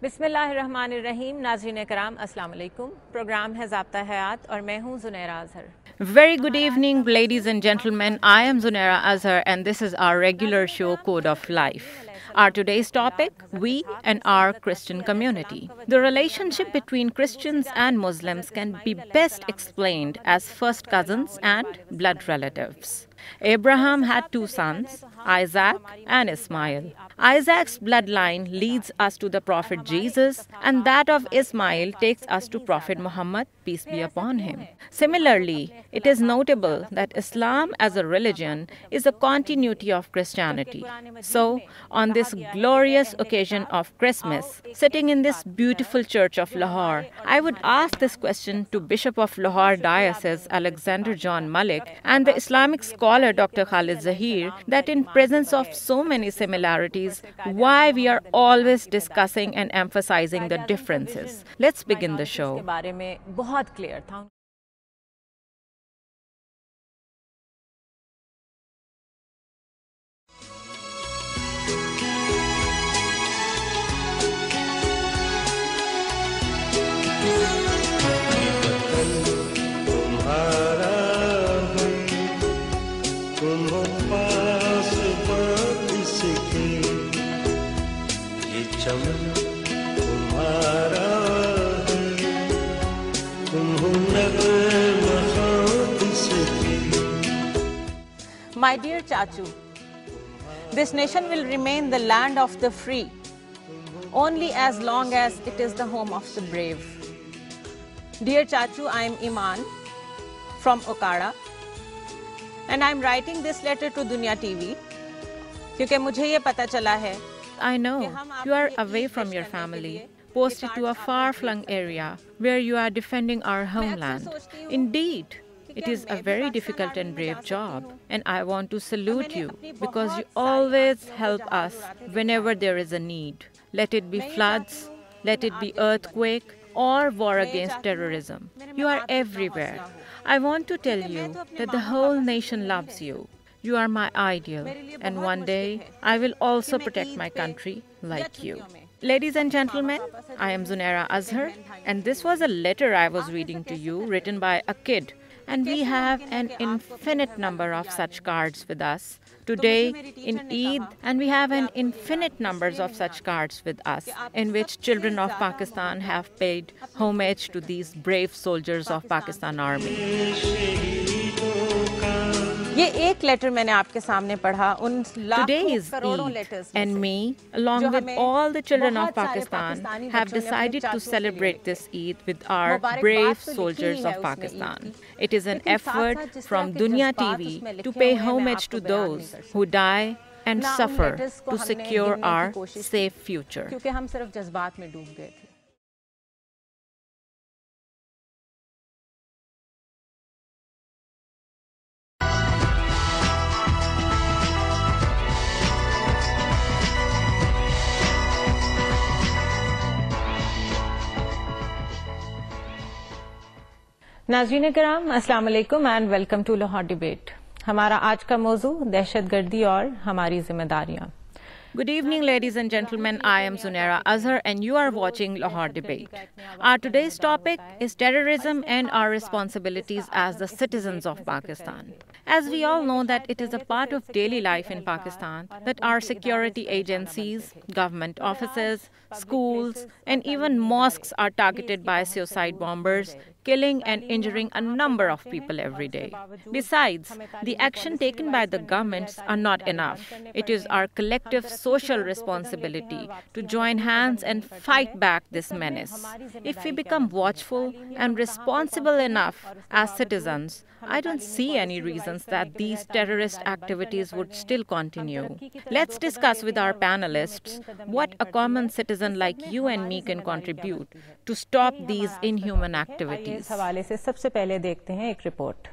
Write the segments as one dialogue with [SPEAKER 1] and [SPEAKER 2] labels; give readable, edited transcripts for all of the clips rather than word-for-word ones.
[SPEAKER 1] बिस्मिल्लाहिर्रहमानिर्रहीम। नाज़रीन कराम अस्सलाम वालेकुम। प्रोग्राम है ज़ाब्ता हयात और मैं हूँ Zunaira Azhar.
[SPEAKER 2] Very good evening, ladies and gentlemen. I am Zunaira Azhar, and this is our regular show, Code of Life. Our today's topic, we and our Christian community. The relationship between Christians and Muslims can be best explained as first cousins and blood relatives. Abraham had two sons, Isaac and Ismail. Isaac's bloodline leads us to the Prophet Jesus, and that of Ismail takes us to Prophet Muhammad, peace be upon him. Similarly, it is notable that Islam as a religion is a continuity of Christianity. So, on this glorious occasion of Christmas, sitting in this beautiful church of Lahore, I would ask this question to Bishop of Lahore Diocese Alexander John Malik and the Islamic scholar Dr. Khalid Zahir that in presence of so many similarities, why we are always discussing and emphasizing the differences. Let's begin the show.
[SPEAKER 1] My dear Chachu, this nation will remain the land of the free only as long as it is the home of the brave. Dear Chachu, I am Iman from Okada and I am writing this letter to Dunya TV क्योंकि मुझे ये पता चला है
[SPEAKER 2] I know you are away from your family, posted to a far-flung area where you are defending our homeland. Indeed, it is a very difficult and brave job, and I want to salute you because you always help us whenever there is a need. Let it be floods, let it be earthquake, or war against terrorism. You are everywhere. I want to tell you that the whole nation loves you. You are my ideal, and one day I will also protect my country like you. Ladies and gentlemen, I am Zunaira Azhar, and this was a letter I was reading to you written by a kid. And we have an infinite number of such cards with us today in Eid, and we have an infinite numbers of such cards with us in which children of Pakistan have paid homage to these brave soldiers of Pakistan Army.
[SPEAKER 1] ये एक letter मैंने आपके सामने पढ़ा उन
[SPEAKER 2] Today is Eid, and me, along with all the children of Pakistan, have decided to celebrate this Eid with our brave soldiers of Pakistan. It is an effort from Dunya TV to pay homage to those who die and suffer to secure our safe future.
[SPEAKER 1] क्योंकि हम सिर्फ जज्बात में डूब गए थे। नाज़रीन कराम अस्सलाम वालेकुम and welcome to Lahore debate. हमारा आज का मौजू दहशतगर्दी और हमारी जिम्मेदारियां।
[SPEAKER 2] Good evening, ladies and gentlemen. I am Zunaira Azhar, and you are watching Lahore Debate. Our today's topic is terrorism and our responsibilities as the citizens of Pakistan. As we all know that it is a part of daily life in Pakistan that our security agencies, government offices, schools, and even mosques are targeted by suicide bombers, killing and injuring a number of people every day. Besides, the action taken by the governments are not enough. It is our collective social responsibility to join hands and fight back this menace. If we become watchful and responsible enough as citizens, I don't see any reasons that these terrorist activities would still continue. Let's discuss with our panelists what a common citizen like you and me can contribute to stop these inhuman activities.
[SPEAKER 1] इस हवाले से सबसे पहले देखते हैं एक report.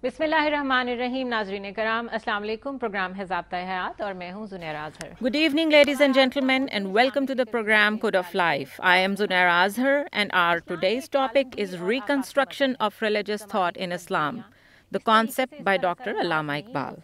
[SPEAKER 1] बिस्मिल्लाहिर्रहमानिर्रहीम नाज़रीन कराम अस्सलाम वालेकुम प्रोग्राम है ज़ाब्ता हयात और मैं हूं Zunaira Azhar
[SPEAKER 2] Good evening, ladies and gentlemen, and welcome to the program Code of Life. I am Zunaira Azhar, and our today's topic is Reconstruction of Religious Thought in Islam, the concept by Dr. Allama Iqbal.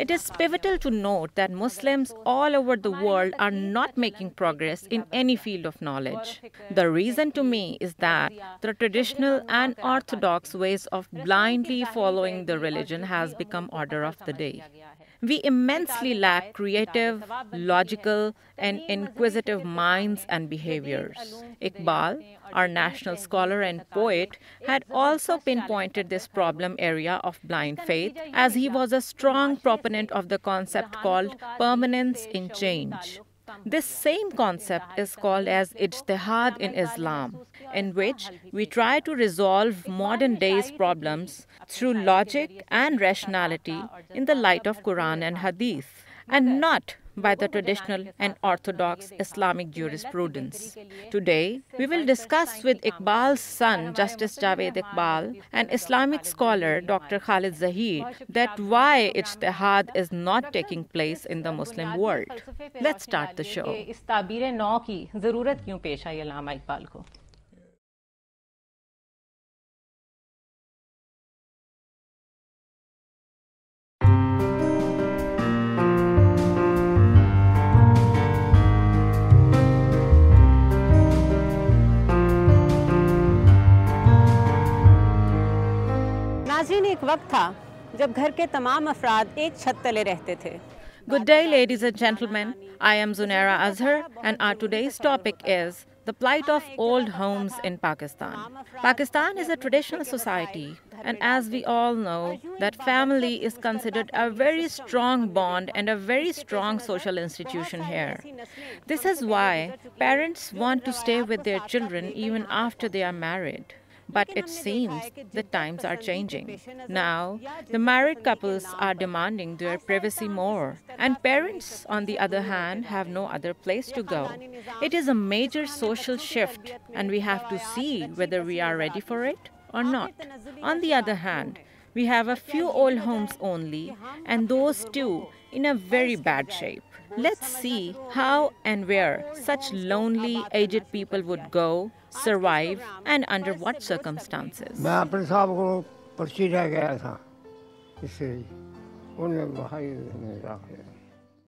[SPEAKER 2] It is pivotal to note that Muslims all over the world are not making progress in any field of knowledge. The reason to me is that the traditional and orthodox ways of blindly following the religion has become order of the day. We immensely lack creative, logical, and inquisitive minds and behaviors. Iqbal, our national scholar and poet, had also pinpointed this problem area of blind faith as he was a strong proponent of the concept called permanence in change. This same concept is called as ijtihad in Islam, in which we try to resolve modern day's problems through logic and rationality in the light of Quran and Hadith, and not by the traditional and orthodox Islamic jurisprudence. Today, we will discuss with Iqbal's son, Justice Javed Iqbal, and Islamic scholar Dr. Khalid Zahir, that why ijtihad is not taking place in the Muslim world. Let's start the show.
[SPEAKER 1] इस ताबीर नौ की ज़रूरत क्यों पेश आई अल्लामा इकबाल को? नाज़रीन, एक वक्त था जब घर के तमाम अफराद एक छत तले रहते थे.
[SPEAKER 2] Good day, ladies and gentlemen. I am Zunaira Azhar, and our today's topic is the plight of old homes in Pakistan. Pakistan is a traditional society, and as we all know, that family is considered a very strong bond and a very strong social institution here. This is why parents want to stay with their children even after they are married. But it seems the times are changing. Now, the married couples are demanding their privacy more, and parents, on the other hand, have no other place to go. It is a major social shift, and we have to see whether we are ready for it or not. On the other hand, we have a few old homes only, and those too in a very bad shape. Let's see how and where such lonely, aged people would go, survive, and under what circumstances.
[SPEAKER 3] मैं अपने साहब को पर्ची रह गया था इससे उन्हें भाई ने रखा